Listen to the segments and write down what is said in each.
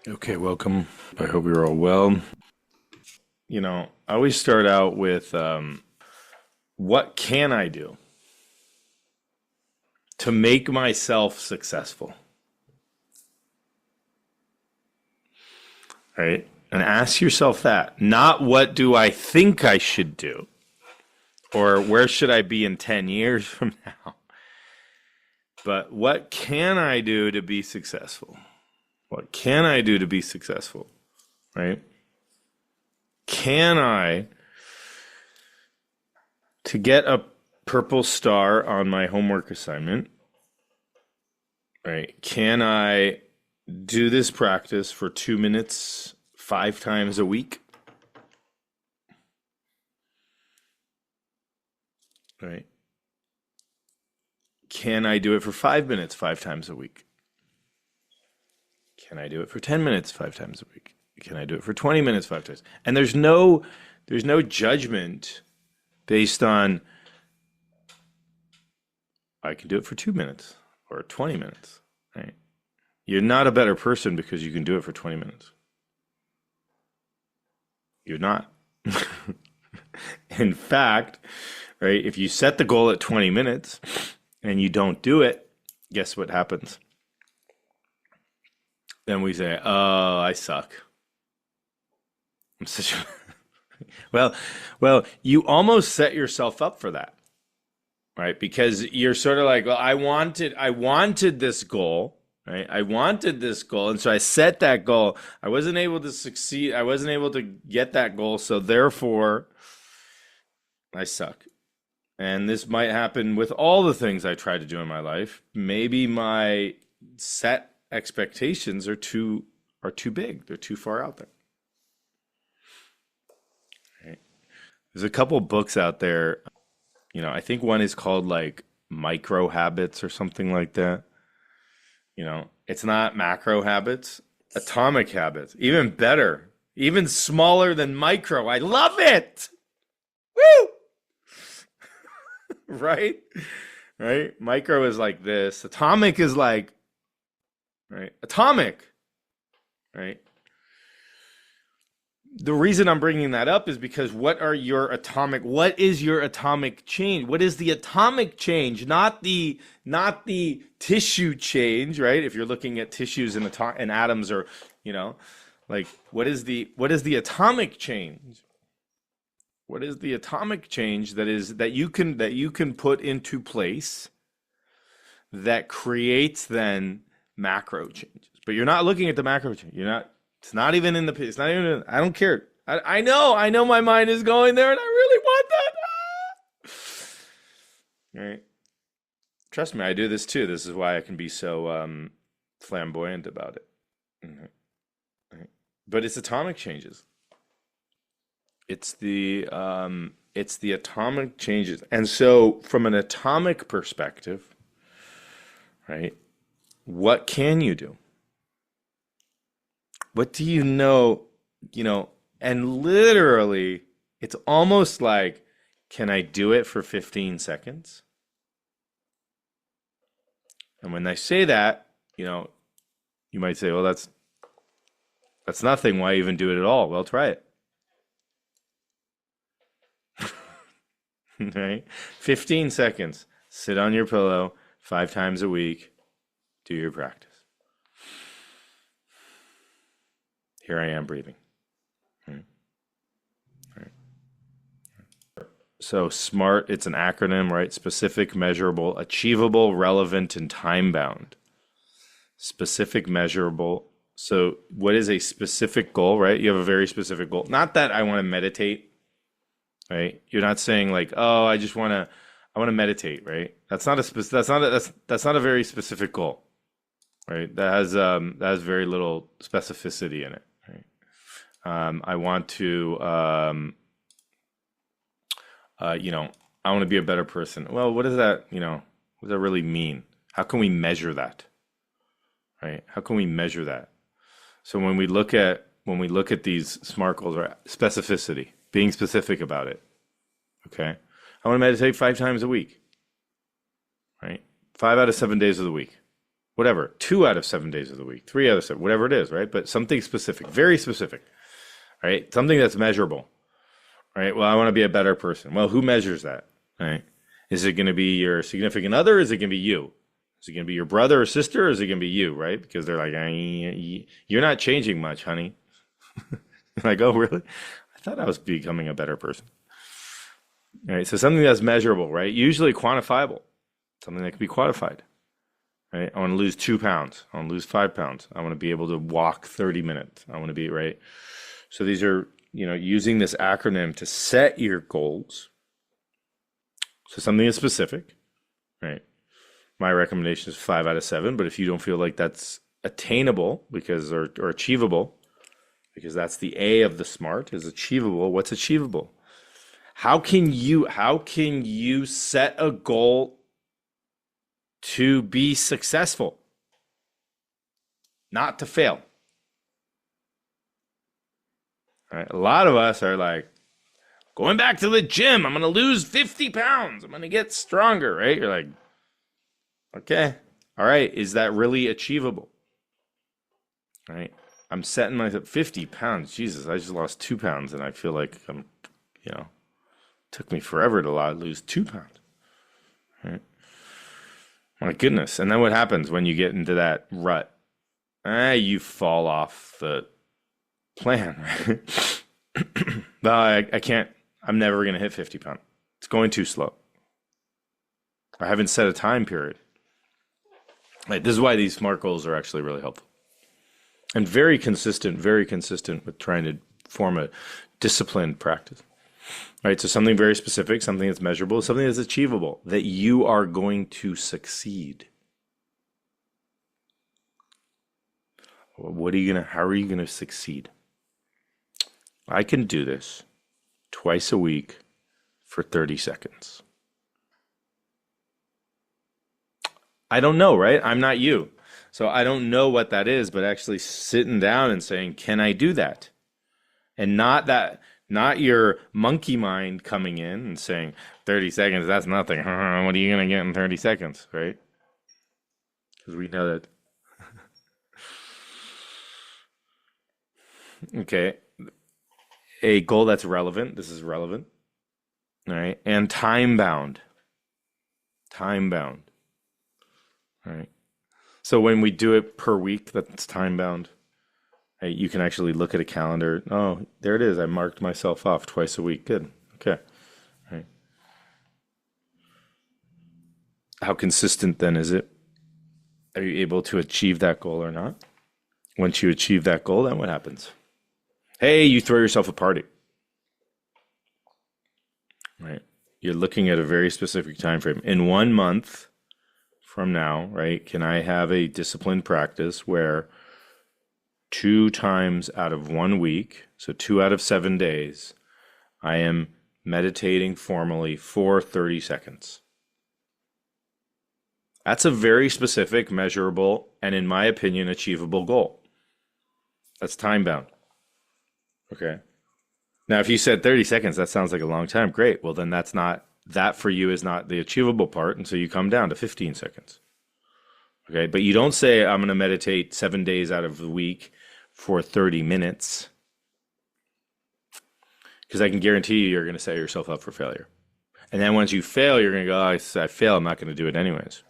Okay, welcome. I hope you're all well. I always start out with what can I do to make myself successful, right? And ask yourself that, not what do I think I should do or where should I be in 10 years from now, but what can I do to be successful? What can I do to be successful, right? Can I, to get a purple star on my homework assignment, right? Can I do this practice for 2 minutes 5 times a week? Right? Can I do it for 5 minutes 5 times a week? Can I do it for 10 minutes 5 times a week? Can I do it for 20 minutes 5 times? And there's no judgment based on I can do it for 2 minutes or 20 minutes, right? You're not a better person because you can do it for 20 minutes. You're not. In fact, right, if you set the goal at 20 minutes and you don't do it, guess what happens? Then we say, "Oh, I suck. I'm such a..." well, you almost set yourself up for that, right? Because you're sort of like, well, I wanted this goal, right? I wanted this goal, and so I set that goal. I wasn't able to succeed. I wasn't able to get that goal, so therefore, I suck. And this might happen with all the things I try to do in my life. Maybe my set expectations are too big. They're too far out there. Right? There's a couple books out there. I think one is called like Micro Habits or something like that. It's not macro habits, atomic habits. Even better, even smaller than micro. I love it. Woo! Right? Right? Micro is like this. Atomic is like, right? Atomic, right? The reason I'm bringing that up is because what is your atomic change? What is the atomic change? Not the tissue change, right? If you're looking at tissues and atoms, or, like, what is the atomic change? What is the atomic change that you can put into place that creates then macro changes? But you're not looking at the macro change. You're not. It's not even in the. It's not even. I don't care. I know. My mind is going there, and I really want that. Ah! Right. Trust me, I do this too. This is why I can be so flamboyant about it. Mhm. Right. But it's atomic changes. It's the atomic changes. And so from an atomic perspective, right, what can you do? What do you know, and literally it's almost like, can I do it for 15 seconds? And when I say that, you might say, well, that's nothing. Why even do it at all? Well, try it. Right? 15 seconds. Sit on your pillow 5 times a week. Do your practice. Here I am breathing. Right? Right. So SMART, it's an acronym, right? Specific, measurable, achievable, relevant, and time bound. Specific, measurable. So what is a specific goal, right? You have a very specific goal. Not that I want to meditate, right? You're not saying like, oh, I want to meditate, right? That's not a very specific goal, right? That has very little specificity in it, right? I want to, I want to be a better person. Well, what does that, what does that really mean? How can we measure that, right? How can we measure that? So when we look at these SMART goals, right, specificity, being specific about it. Okay, I want to meditate 5 times a week, right? 5 out of 7 days of the week. whatever, 2 out of 7 days of the week, 3 out of 7, whatever it is, right? But something specific, very specific, right? Something that's measurable, right? Well, I want to be a better person. Well, who measures that, right? Is it going to be your significant other? Is it going to be you? Is it going to be your brother or sister? Or is it going to be you, right? Because they're like, you're not changing much, honey. Like, oh, really? I thought I was becoming a better person. All right, so something that's measurable, right? Usually quantifiable, something that can be quantified, right? I want to lose 2 pounds. I want to lose 5 pounds. I want to be able to walk 30 minutes. I want to be, right? So these are, using this acronym to set your goals. So something is specific, right? My recommendation is 5 out of 7, but if you don't feel like that's attainable or achievable, because that's the A of the SMART is achievable. What's achievable? How can you set a goal to be successful, not to fail? All right, a lot of us are like, going back to the gym, I'm going to lose 50 pounds. I'm going to get stronger, right? You're like, okay, all right, is that really achievable? All right, I'm setting myself 50 pounds. Jesus, I just lost 2 pounds, and I feel like I'm, took me forever to lose 2 pounds. Right? My goodness. And then what happens when you get into that rut? You fall off the plan, right? No, I can't. I'm never going to hit 50 pounds. It's going too slow. I haven't set a time period. Right, this is why these SMART goals are actually really helpful. And very consistent with trying to form a disciplined practice. Right, so something very specific, something that's measurable, something that's achievable, that you are going to succeed. How are you going to succeed? I can do this twice a week for 30 seconds. I don't know, right? I'm not you. So I don't know what that is, but actually sitting down and saying, can I do that? And not your monkey mind coming in and saying, 30 seconds, that's nothing. What are you going to get in 30 seconds, right? Because we know that. Okay. A goal that's relevant. This is relevant. All right. And time bound. Time bound. All right. So when we do it per week, that's time bound. Hey, you can actually look at a calendar. Oh, there it is. I marked myself off twice a week. Good. Okay. All right. How consistent then is it? Are you able to achieve that goal or not? Once you achieve that goal, then what happens? Hey, you throw yourself a party. Right. You're looking at a very specific time frame. In 1 month from now, right, can I have a disciplined practice where 2 times out of 1 week, so 2 out of 7 days, I am meditating formally for 30 seconds. That's a very specific, measurable, and in my opinion, achievable goal. That's time bound. Okay. Now, if you said 30 seconds, that sounds like a long time. Great. Well, then that for you is not the achievable part. And so you come down to 15 seconds. Okay. But you don't say, I'm going to meditate 7 days out of the week for 30 minutes. Because I can guarantee you're going to set yourself up for failure. And then once you fail, you're going to go, oh, I fail. I'm not going to do it anyways.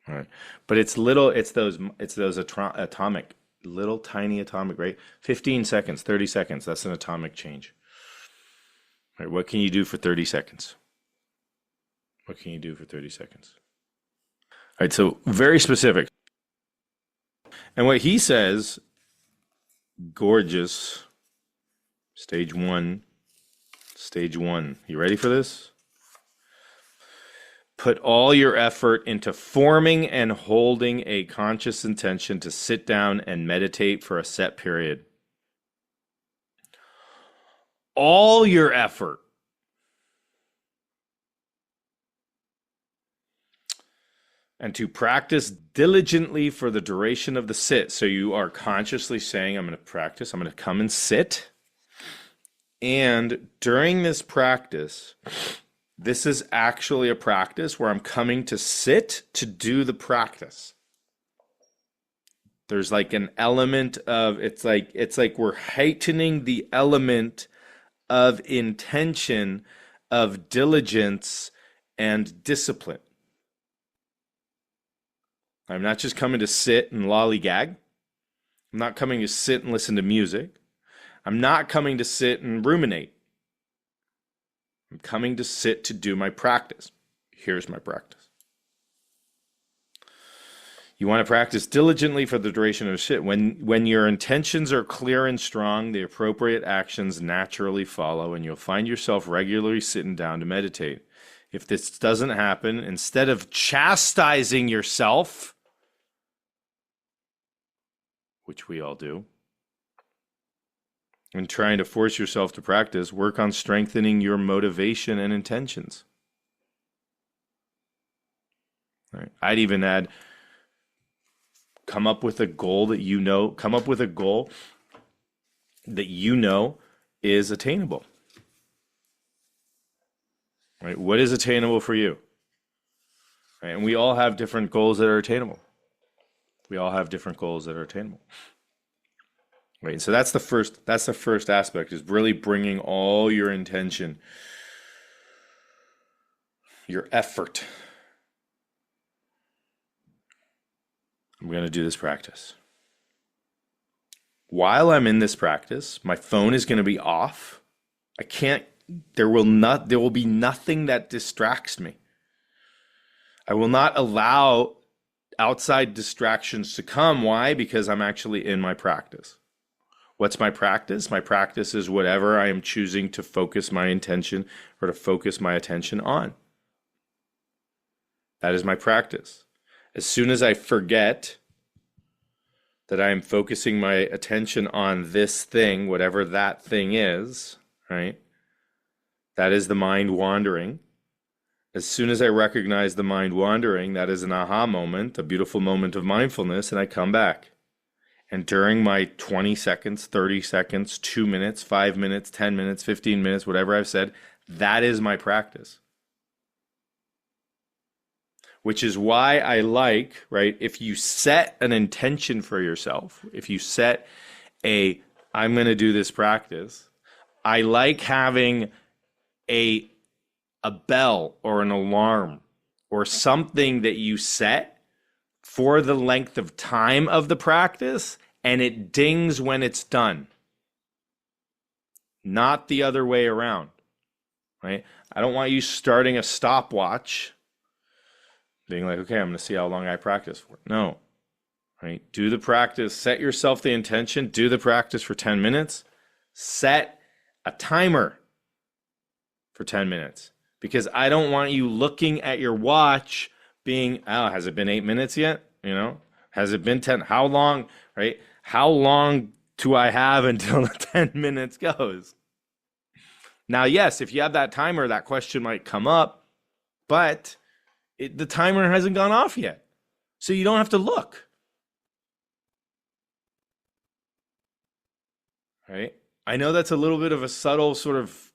All right. But it's those atomic, little tiny atomic, right? 15 seconds, 30 seconds. That's an atomic change. All right. What can you do for 30 seconds? What can you do for 30 seconds? All right. So very specific. And what he says, gorgeous. Stage one. You ready for this? Put all your effort into forming and holding a conscious intention to sit down and meditate for a set period. All your effort. And to practice diligently for the duration of the sit. So you are consciously saying, I'm going to practice. I'm going to come and sit. And during this practice, This is actually a practice where I'm coming to sit to do the practice. There's like an element of it's like we're heightening the element of intention, of diligence and discipline. I'm not just coming to sit and lollygag. I'm not coming to sit and listen to music. I'm not coming to sit and ruminate. I'm coming to sit to do my practice. Here's my practice. You want to practice diligently for the duration of sit. When your intentions are clear and strong, the appropriate actions naturally follow, and you'll find yourself regularly sitting down to meditate. If this doesn't happen, instead of chastising yourself, which we all do, and trying to force yourself to practice, work on strengthening your motivation and intentions. All right. I'd even add, come up with a goal that you know is attainable. Right? What is attainable for you? Right? And we all have different goals that are attainable. Right? So that's the first aspect, is really bringing all your intention, your effort. I'm going to do this practice. While I'm in this practice, my phone is going to be off. There will be nothing that distracts me. I will not allow outside distractions to come. Why? Because I'm actually in my practice. What's my practice? My practice is whatever I am choosing to focus my intention or to focus my attention on. That is my practice. As soon as I forget that I am focusing my attention on this thing, whatever that thing is, right? That is the mind wandering. As soon as I recognize the mind wandering, that is an aha moment, a beautiful moment of mindfulness, and I come back. And during my 20 seconds, 30 seconds, 2 minutes, 5 minutes, 10 minutes, 15 minutes, whatever I've said, that is my practice. Which is why I like, right, if you set an intention for yourself, if you set I'm going to do this practice, I like having a bell or an alarm or something that you set for the length of time of the practice, and it dings when it's done. Not the other way around, right? I don't want you starting a stopwatch being like, okay, I'm going to see how long I practice for. No, right? Do the practice, set yourself the intention, do the practice for 10 minutes, set a timer for 10 minutes, because I don't want you looking at your watch being, oh, has it been 8 minutes yet? You know, has it been 10? How long, right? How long do I have until the 10 minutes goes? Now, yes, if you have that timer, that question might come up, but the timer hasn't gone off yet. So you don't have to look. Right? I know that's a little bit of a subtle sort of,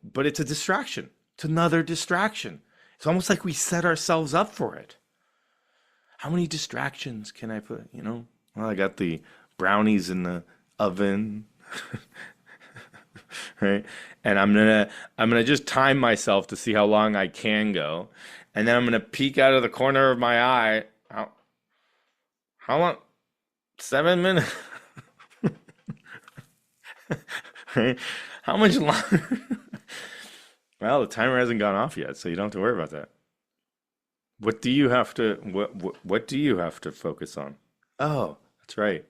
but it's a distraction. It's another distraction. It's almost like we set ourselves up for it. How many distractions can I put, Well, I got the brownies in the oven. Right? And I'm gonna just time myself to see how long I can go. And then I'm gonna peek out of the corner of my eye. How long? 7 minutes. Right? How much longer? Well, the timer hasn't gone off yet, so you don't have to worry about that. What do you have to what do you have to focus on? Oh, that's right.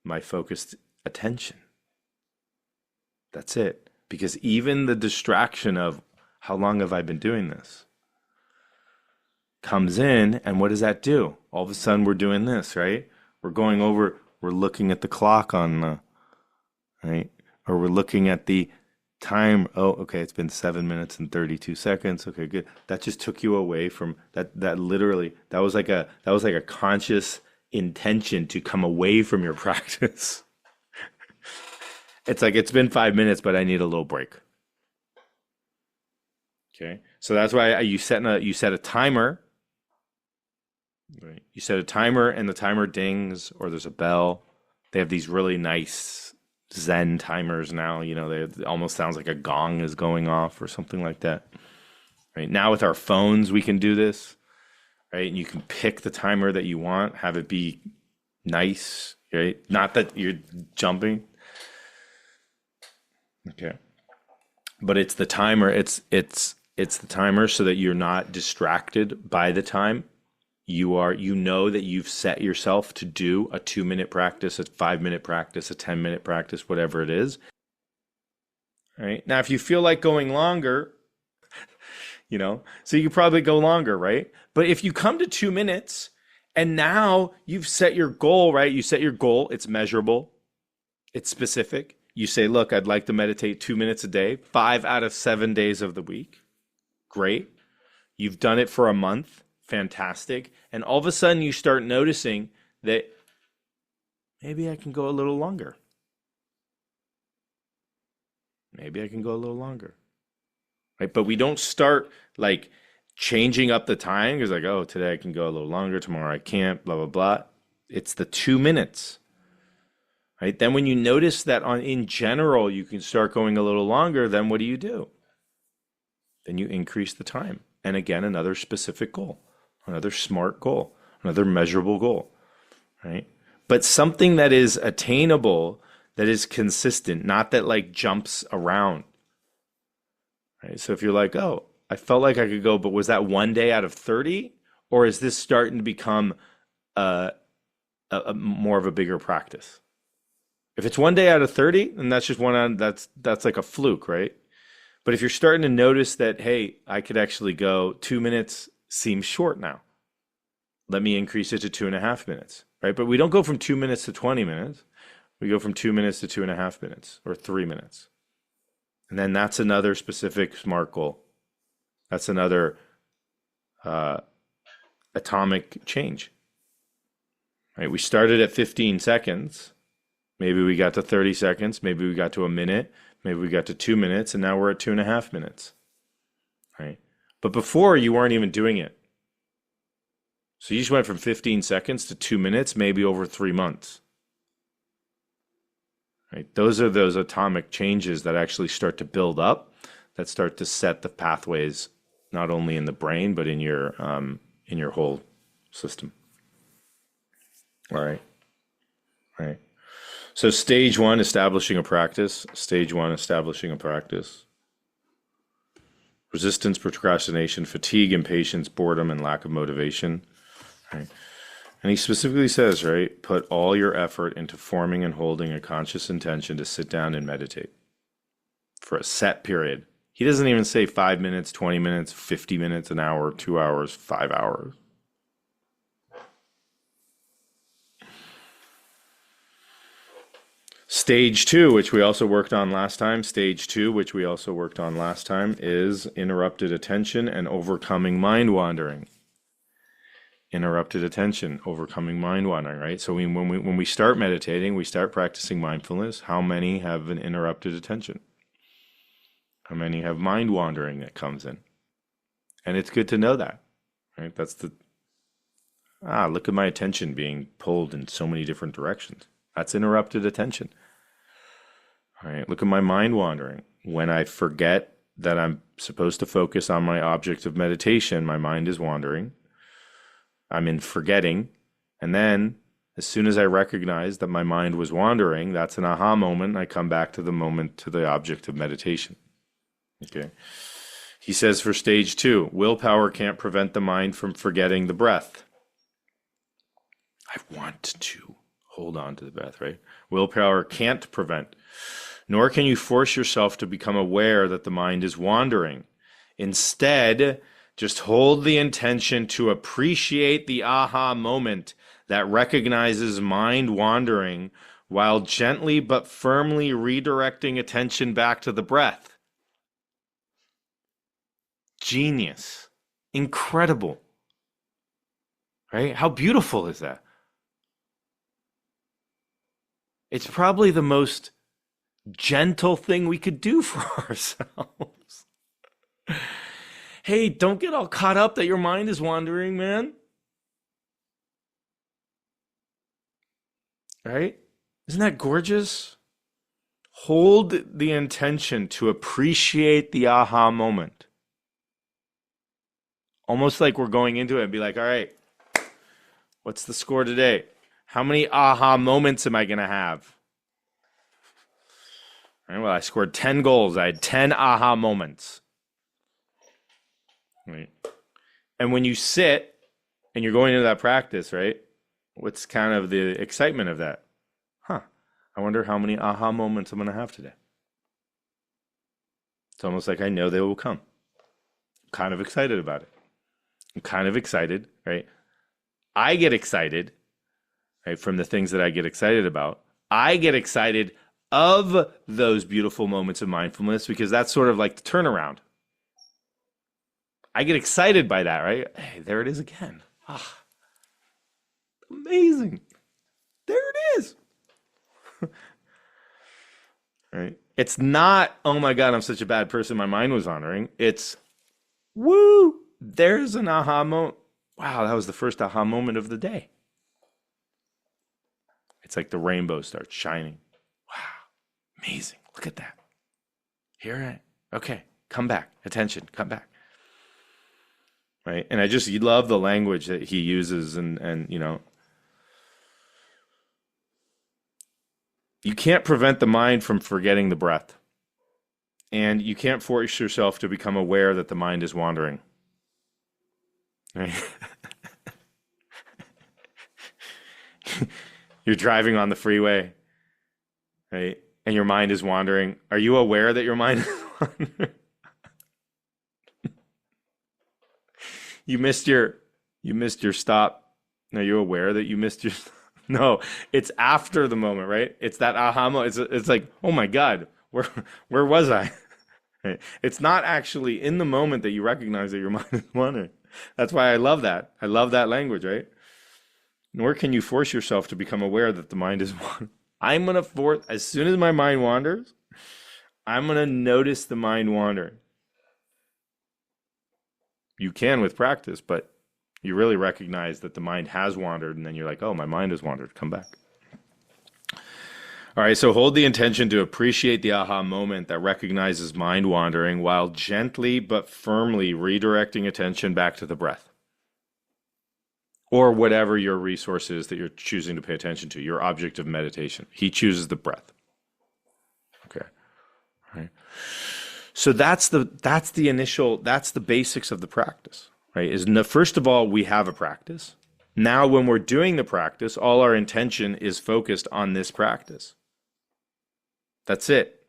My focused attention. That's it. Because even the distraction of how long have I been doing this comes in, and what does that do? All of a sudden we're doing this, right? We're looking at the clock on the, right? Or we're looking at the time. Oh, okay, it's been 7 minutes and 32 seconds. Okay, good. That just took you away from that. That was like a conscious intention to come away from your practice. It's like, it's been 5 minutes, but I need a little break. Okay. So that's why you set a timer, right? You set a timer and the timer dings or there's a bell. They have these really nice Zen timers now, it almost sounds like a gong is going off or something like that. Right? Now with our phones we can do this, right? And you can pick the timer that you want, have it be nice, right? Not that you're jumping. Okay. But it's the timer. It's the timer so that you're not distracted by the time. You know that you've set yourself to do a 2-minute practice, a 5-minute practice, a 10-minute practice, whatever it is. All right. Now, if you feel like going longer, so you could probably go longer, right? But if you come to 2 minutes and now you've set your goal, right? You set your goal, it's measurable, it's specific. You say, look, I'd like to meditate 2 minutes a day, 5 out of 7 days of the week. Great. You've done it for a month. Fantastic. And all of a sudden you start noticing that maybe I can go a little longer. Maybe I can go a little longer. Right? But we don't start like changing up the time because like, oh, today I can go a little longer, tomorrow I can't, blah, blah, blah. It's the 2 minutes. Right? Then when you notice that in general you can start going a little longer, then what do? Then you increase the time. And again, another specific goal, another smart goal, another measurable goal, right? But something that is attainable, that is consistent, not that like jumps around, right? So if you're like, oh, I felt like I could go, but was that 1 day out of 30? Or is this starting to become a more of a bigger practice? If it's 1 day out of 30, then that's just that's like a fluke, right? But if you're starting to notice that, hey, I could actually go 2 minutes seems short now. Let me increase it to 2.5 minutes, right? But we don't go from 2 minutes to 20 minutes. We go from 2 minutes to 2.5 minutes or 3 minutes. And then that's another specific SMART goal. That's another atomic change, right? We started at 15 seconds. Maybe we got to 30 seconds. Maybe we got to a minute. Maybe we got to 2 minutes, and now we're at 2.5 minutes, right? But before, you weren't even doing it. So you just went from 15 seconds to 2 minutes, maybe over 3 months, right? Those are those atomic changes that actually start to build up, that start to set the pathways, not only in the brain, but in your whole system. All right. All right. So stage one, establishing a practice. Stage one, establishing a practice. Resistance, procrastination, fatigue, impatience, boredom, and lack of motivation. Right? And he specifically says, right, put all your effort into forming and holding a conscious intention to sit down and meditate for a set period. He doesn't even say 5 minutes, 20 minutes, 50 minutes, an hour, 2 hours, 5 hours. Stage two, which we also worked on last time, is interrupted attention and overcoming mind wandering. Interrupted attention, overcoming mind wandering, right? So when we start meditating, we start practicing mindfulness. How many have an interrupted attention? How many have mind wandering that comes in? And it's good to know that, right? That's look at my attention being pulled in so many different directions. That's interrupted attention. All right, look at my mind wandering. When I forget that I'm supposed to focus on my object of meditation, my mind is wandering. I'm in forgetting. And then as soon as I recognize that my mind was wandering, that's an aha moment. I come back to the object of meditation. Okay. He says for stage two, willpower can't prevent the mind from forgetting the breath. I want to hold on to the breath, right? Willpower can't prevent, nor can you force yourself to become aware that the mind is wandering. Instead, just hold the intention to appreciate the aha moment that recognizes mind wandering while gently but firmly redirecting attention back to the breath. Genius. Incredible. Right? How beautiful is that? It's probably the most gentle thing we could do for ourselves. Hey, don't get all caught up that your mind is wandering, man. Right? Isn't that gorgeous? Hold the intention to appreciate the aha moment. Almost like we're going into it and be like, all right, what's the score today? How many aha moments am I going to have? All right, well, I scored 10 goals. I had 10 aha moments. Right. And when you sit and you're going into that practice, right? What's kind of the excitement of that? I wonder how many aha moments I'm going to have today. It's almost like I know they will come. I'm kind of excited about it. I'm kind of excited, right? I get excited, right, from the things that I get excited about. I get excited of those beautiful moments of mindfulness because that's sort of like the turnaround. I get excited by that, right? Hey, there it is again. Amazing. There it is. Right? It's not, oh my God, I'm such a bad person. My mind was wandering. It's, woo, there's an aha moment. Wow, that was the first aha moment of the day. It's like the rainbow starts shining. Wow, amazing. Look at that. Here I, okay, come back. Attention, come back. Right? And I just love the language that he uses and you know, you can't prevent the mind from forgetting the breath. And you can't force yourself to become aware that the mind is wandering. Right? You're driving on the freeway, right? And your mind is wandering. Are you aware that your mind is wandering? You missed your stop. Are you aware that you missed your stop? No, it's after the moment, right? It's that aha moment. It's like, oh my God, where was I? Right? It's not actually in the moment that you recognize that your mind is wandering. That's why I love that. I love that language, right? Nor can you force yourself to become aware that the mind is wandering. I'm going to force, as soon as my mind wanders, I'm going to notice the mind wandering. You can with practice, but you really recognize that the mind has wandered, and then you're like, oh, my mind has wandered. Come back. All right, so hold the intention to appreciate the aha moment that recognizes mind wandering while gently but firmly redirecting attention back to the breath. Or whatever your resource is that you're choosing to pay attention to, your object of meditation. He chooses the breath. Okay. All right. So that's the basics of the practice, right? First of all, we have a practice. Now, when we're doing the practice, all our intention is focused on this practice. That's it.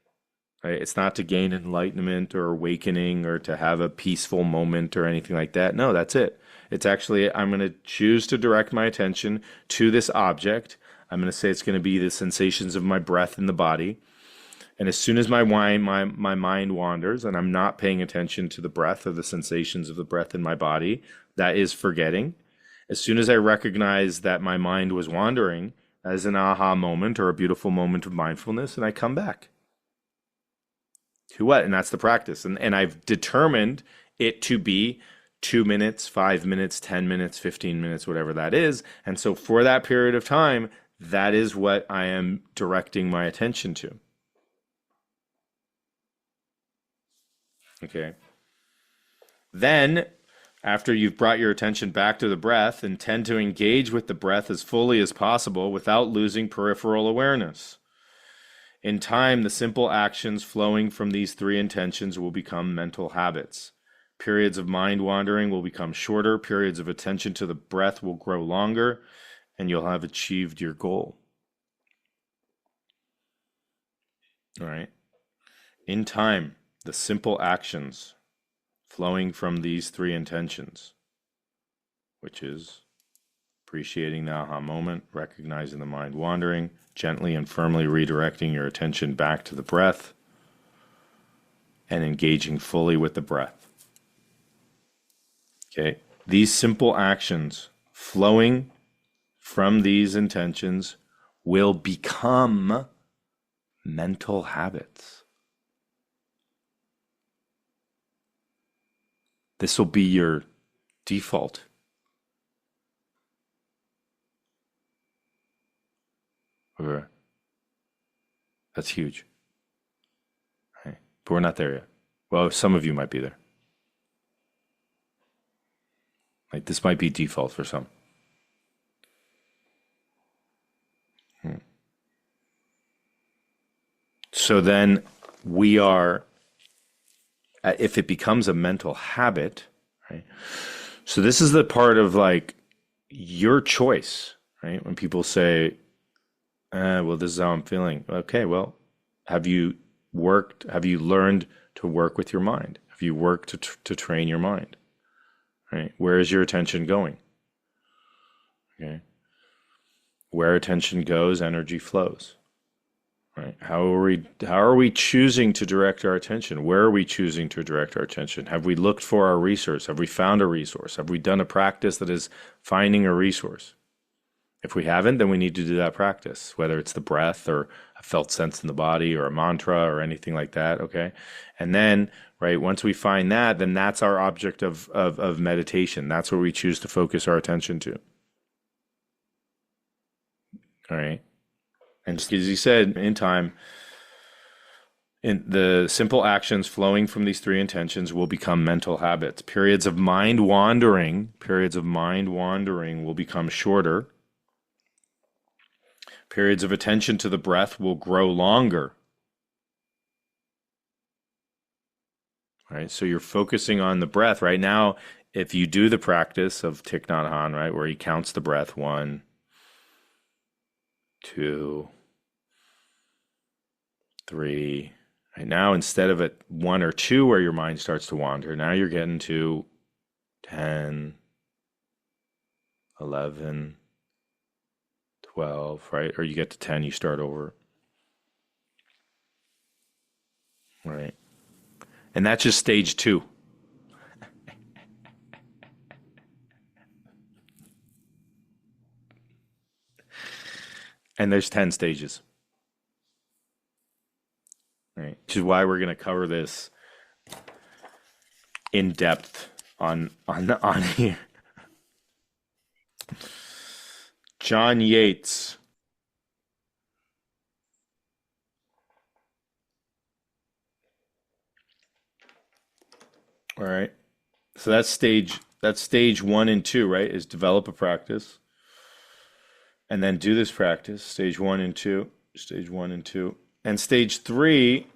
Right? It's not to gain enlightenment or awakening or to have a peaceful moment or anything like that. No, that's it. It's actually, I'm going to choose to direct my attention to this object. I'm going to say it's going to be the sensations of my breath in the body. And as soon as my mind wanders and I'm not paying attention to the breath or the sensations of the breath in my body, that is forgetting. As soon as I recognize that my mind was wandering as an aha moment or a beautiful moment of mindfulness, and I come back. To what? And that's the practice. And I've determined it to be 2 minutes, 5 minutes, 10 minutes, 15 minutes, whatever that is. And so for that period of time, that is what I am directing my attention to. Okay. Then, after you've brought your attention back to the breath, intend to engage with the breath as fully as possible without losing peripheral awareness. In time, the simple actions flowing from these three intentions will become mental habits. Periods of mind wandering will become shorter, periods of attention to the breath will grow longer, and you'll have achieved your goal. All right. In time, the simple actions flowing from these three intentions, which is appreciating the aha moment, recognizing the mind wandering, gently and firmly redirecting your attention back to the breath, and engaging fully with the breath. Okay, these simple actions flowing from these intentions will become mental habits. This will be your default. Okay. That's huge. Right? But we're not there yet. Well, some of you might be there. Like this might be default for some. So then we are, if it becomes a mental habit, right? So this is the part of like your choice, right? When people say, well, this is how I'm feeling. Okay, well, have you learned to work with your mind? Have you worked to train your mind? Right? Where is your attention going? Okay. Where attention goes, energy flows. Right? How are we choosing to direct our attention? Where are we choosing to direct our attention? Have we looked for our resource? Have we found a resource? Have we done a practice that is finding a resource? If we haven't, then we need to do that practice, whether it's the breath or a felt sense in the body or a mantra or anything like that, okay? And then, right, once we find that, then that's our object of meditation. That's where we choose to focus our attention to. All right? And just as he said, in time, in the simple actions flowing from these three intentions will become mental habits. Periods of mind wandering will become shorter. Periods of attention to the breath will grow longer. All right, so you're focusing on the breath. Right now, if you do the practice of Thich Nhat Hanh, right, where he counts the breath, 1, 2, 3. Right now, instead of at 1 or 2 where your mind starts to wander, now you're getting to 10, 11, 12, right? Or you get to 10, you start over. Right. And that's just stage 2. And there's 10 stages. Right. Which is why we're going to cover this in depth on here. John Yates. All right. So that's stage 1 and 2, right? Is develop a practice. And then do this practice, stage 1 and 2, stage 1 and 2. And stage 3,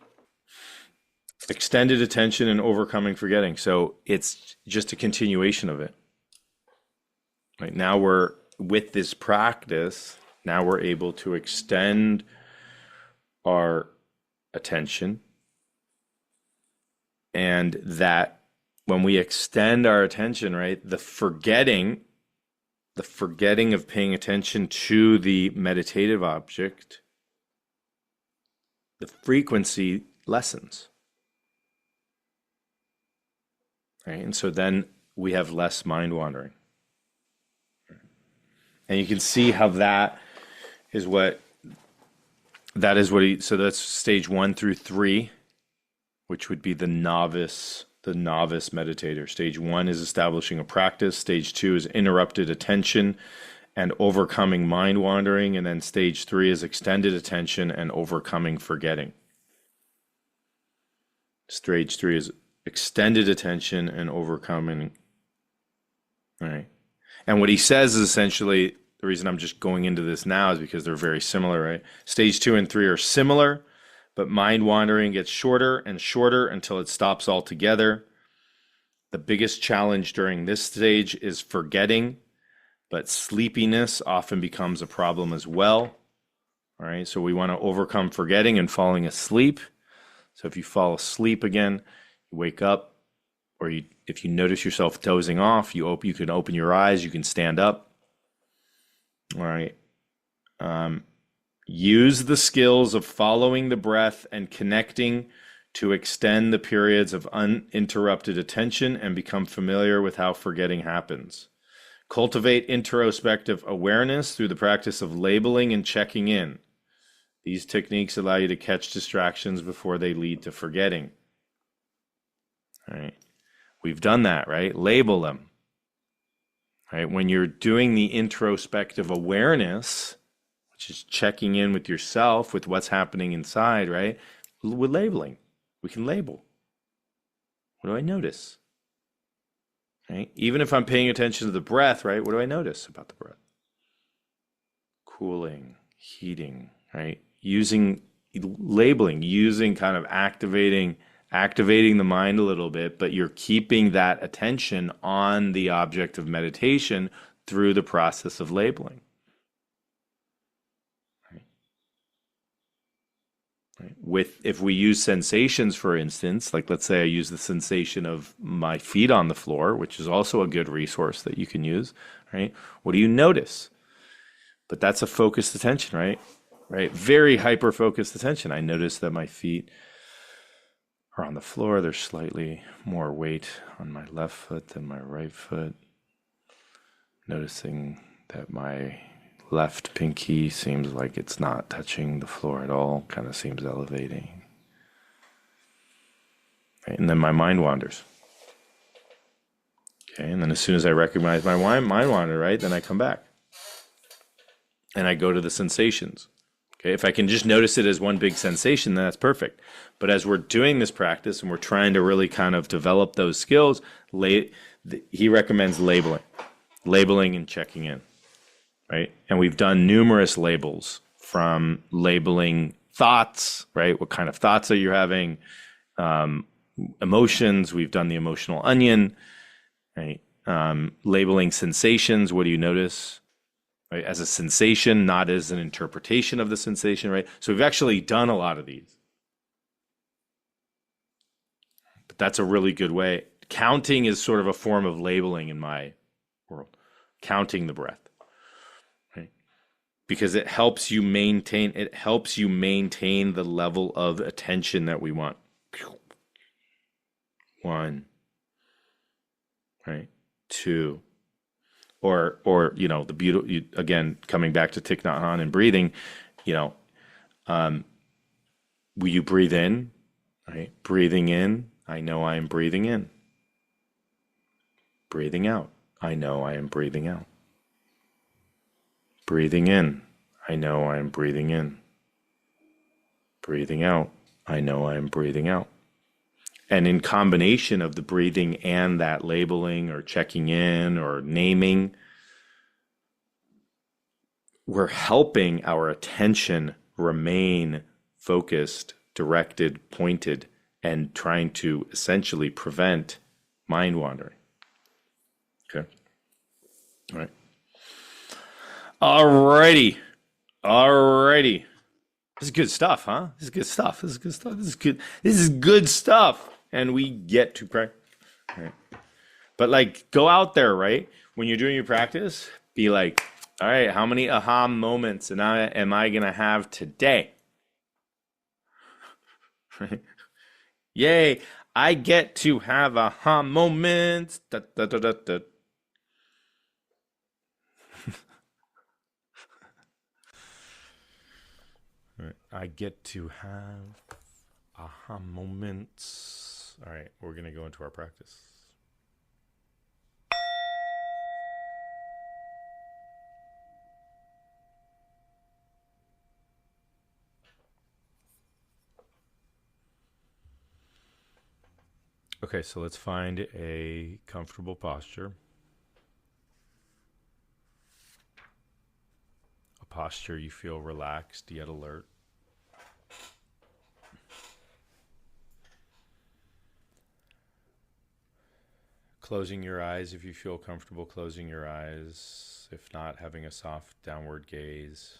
extended attention and overcoming forgetting. So it's just a continuation of it. Right now with this practice, now we're able to extend our attention. And that when we extend our attention, right, the forgetting of paying attention to the meditative object, the frequency lessens. Right? And so then we have less mind wandering. And you can see how that is what so that's stage 1 through 3, which would be the novice meditator. Stage 1 is establishing a practice. Stage 2 is interrupted attention and overcoming mind wandering. And then stage 3 is extended attention and overcoming forgetting. Stage 3 is extended attention and overcoming. All right. And what he says is essentially, the reason I'm just going into this now is because they're very similar, right? Stage 2 and 3 are similar, but mind wandering gets shorter and shorter until it stops altogether. The biggest challenge during this stage is forgetting, but sleepiness often becomes a problem as well. All right, so we want to overcome forgetting and falling asleep. So if you fall asleep again, you wake up, or if you notice yourself dozing off, you can open your eyes, you can stand up. All right. Use the skills of following the breath and connecting to extend the periods of uninterrupted attention and become familiar with how forgetting happens. Cultivate introspective awareness through the practice of labeling and checking in. These techniques allow you to catch distractions before they lead to forgetting. All right. We've done that, right? Label them, right? When you're doing the introspective awareness, which is checking in with yourself, with what's happening inside, right? With labeling, we can label. What do I notice? Right? Even if I'm paying attention to the breath, right? What do I notice about the breath? Cooling, heating, right? Using labeling, using kind of activating the mind a little bit, but you're keeping that attention on the object of meditation through the process of labeling. Right? If we use sensations, for instance, like let's say I use the sensation of my feet on the floor, which is also a good resource that you can use, right? What do you notice? But that's a focused attention, right? Right? Very hyper focused attention. I notice that my feet are on the floor. There's slightly more weight on my left foot than my right foot. Noticing that my left pinky seems like it's not touching the floor at all, kind of seems elevating. Right? And then my mind wanders. Okay, and then as soon as I recognize my mind wander, right, then I come back. And I go to the sensations. Okay, if I can just notice it as one big sensation, then that's perfect. But as we're doing this practice and we're trying to really kind of develop those skills, he recommends labeling and checking in. Right? And we've done numerous labels, from labeling thoughts, right? What kind of thoughts are you having? Emotions, we've done the emotional onion, right? Labeling sensations, what do you notice? Right? As a sensation, not as an interpretation of the sensation, right? So we've actually done a lot of these. But that's a really good way. Counting is sort of a form of labeling in my world. Counting the breath. Because it helps you maintain the level of attention that we want. 1, right? 2, or the beautiful, again, coming back to Thich Nhat Hanh and breathing, will you breathe in, right? Breathing in, I know I am breathing in. Breathing out, I know I am breathing out. Breathing in, I know I am breathing in. Breathing out, I know I am breathing out. And in combination of the breathing and that labeling or checking in or naming, we're helping our attention remain focused, directed, pointed, and trying to essentially prevent mind wandering. Okay? All right. Alrighty. This is good stuff, huh? This is good stuff. This is good stuff. And we get to practice. Right. But go out there, right? When you're doing your practice, be like, all right, how many aha moments am I going to have today? Right? Yay, I get to have aha moments. Da, da, da, da, da. Right. I get to have aha moments. All right, we're going to go into our practice. Okay, so let's find a comfortable posture. A posture you feel relaxed yet alert. Closing your eyes if you feel comfortable closing your eyes. If not, having a soft downward gaze.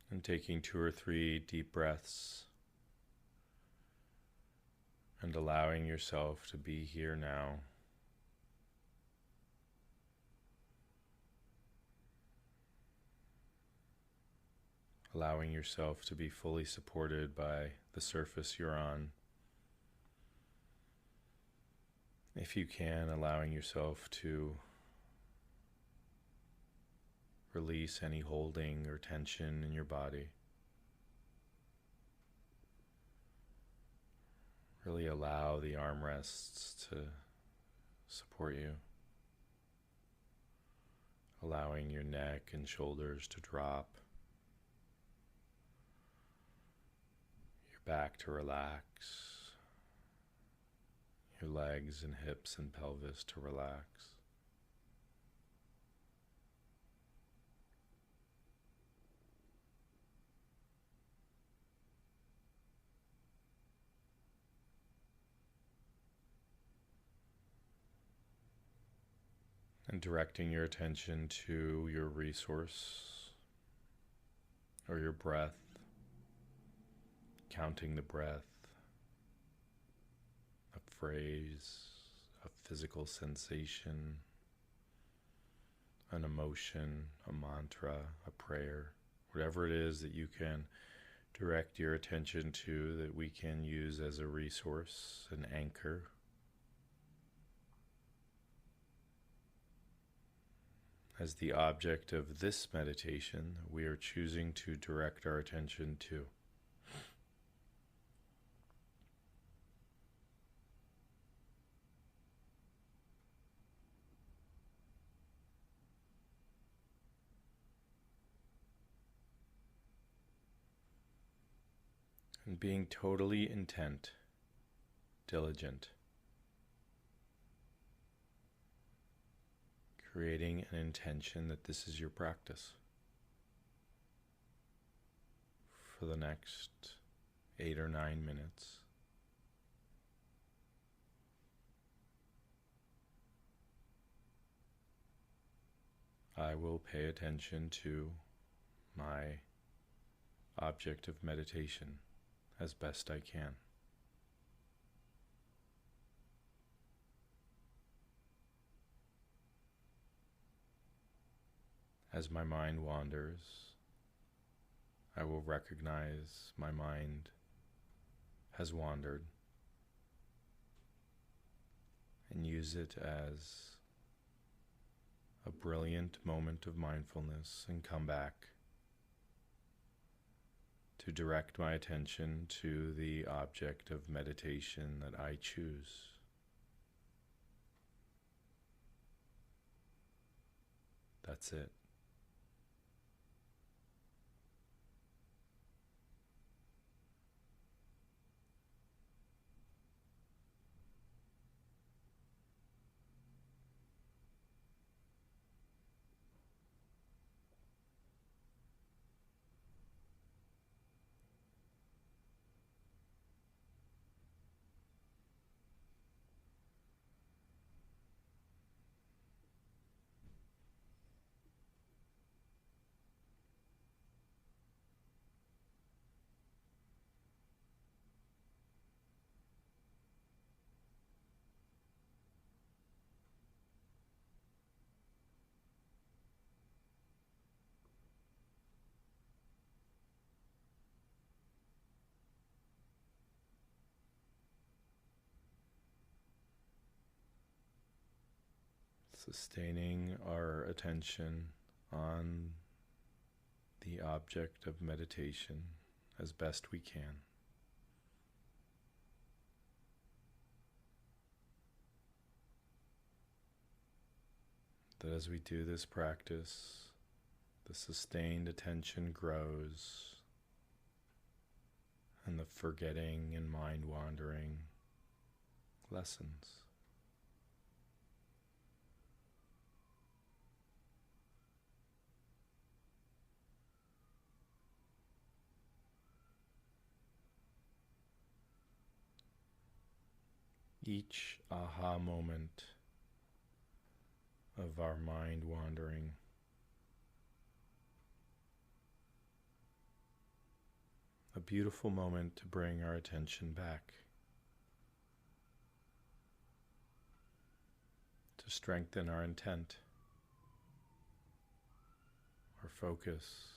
And taking 2 or 3 deep breaths and allowing yourself to be here now. Allowing yourself to be fully supported by the surface you're on. If you can, allowing yourself to Release any holding or tension in your body. Really allow the armrests to support you, allowing your neck and shoulders to drop, your back to relax, your legs and hips and pelvis to relax. And directing your attention to your resource or your breath, counting the breath, a phrase, a physical sensation, an emotion, a mantra, a prayer, whatever it is that you can direct your attention to that we can use as a resource, an anchor. As the object of this meditation, we are choosing to direct our attention to. And being totally intent, diligent. Creating an intention that this is your practice for the next 8 or 9 minutes. I will pay attention to my object of meditation as best I can. As my mind wanders, I will recognize my mind has wandered and use it as a brilliant moment of mindfulness and come back to direct my attention to the object of meditation that I choose. That's it. Sustaining our attention on the object of meditation as best we can. That as we do this practice, the sustained attention grows and the forgetting and mind wandering lessens. Each aha moment of our mind wandering a beautiful moment to bring our attention back, to strengthen our intent, our focus,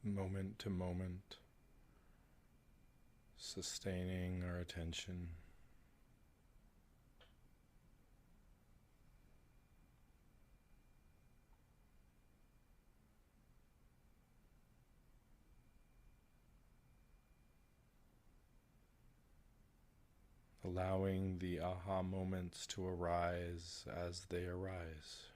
moment to moment, sustaining our attention. Allowing the aha moments to arise as they arise.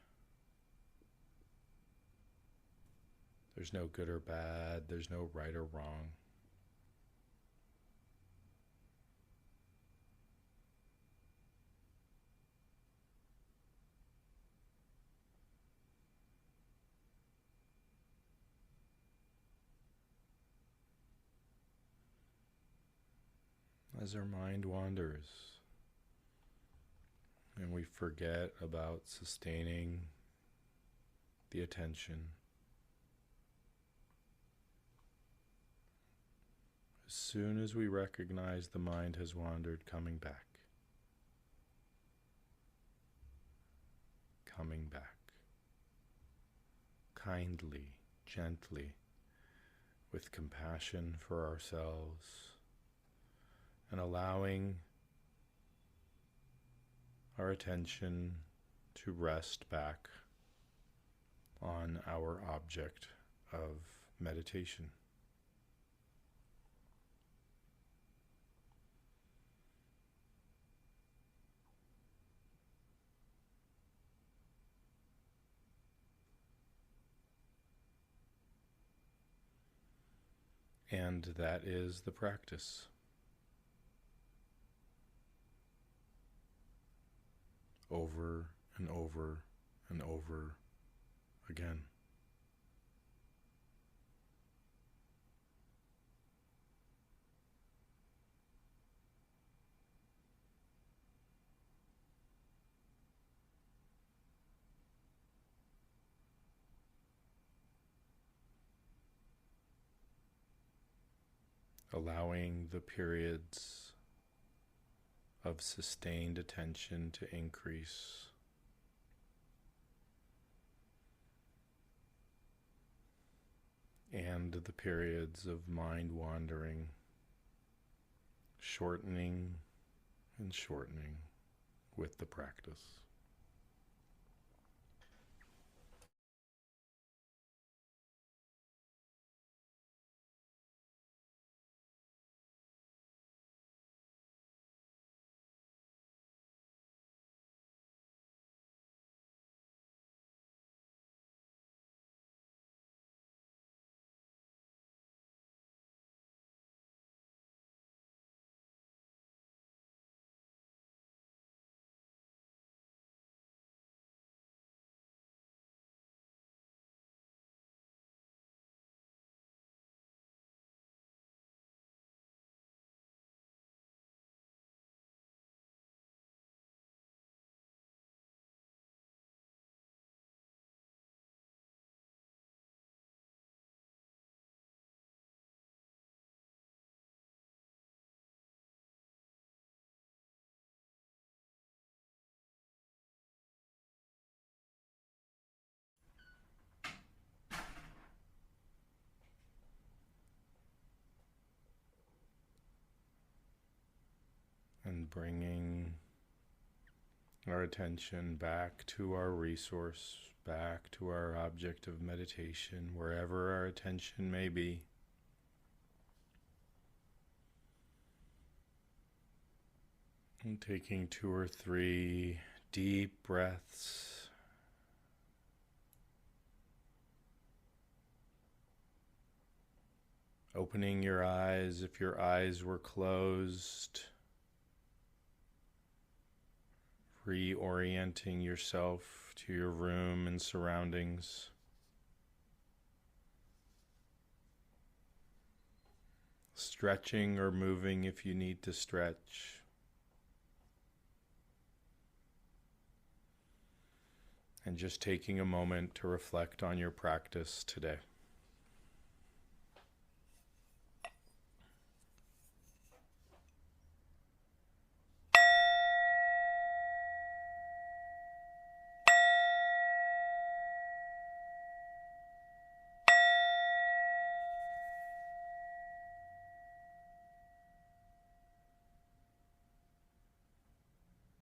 There's no good or bad, there's no right or wrong. As our mind wanders and we forget about sustaining the attention, as soon as we recognize the mind has wandered, coming back, kindly, gently, with compassion for ourselves, and allowing our attention to rest back on our object of meditation. And that is the practice. Over and over and over again. Allowing the periods of sustained attention to increase. And the periods of mind wandering shortening and shortening with the practice. And bringing our attention back to our resource, back to our object of meditation, wherever our attention may be. And taking 2 or 3 deep breaths. Opening your eyes if your eyes were closed. Reorienting yourself to your room and surroundings. Stretching or moving if you need to stretch. And just taking a moment to reflect on your practice today.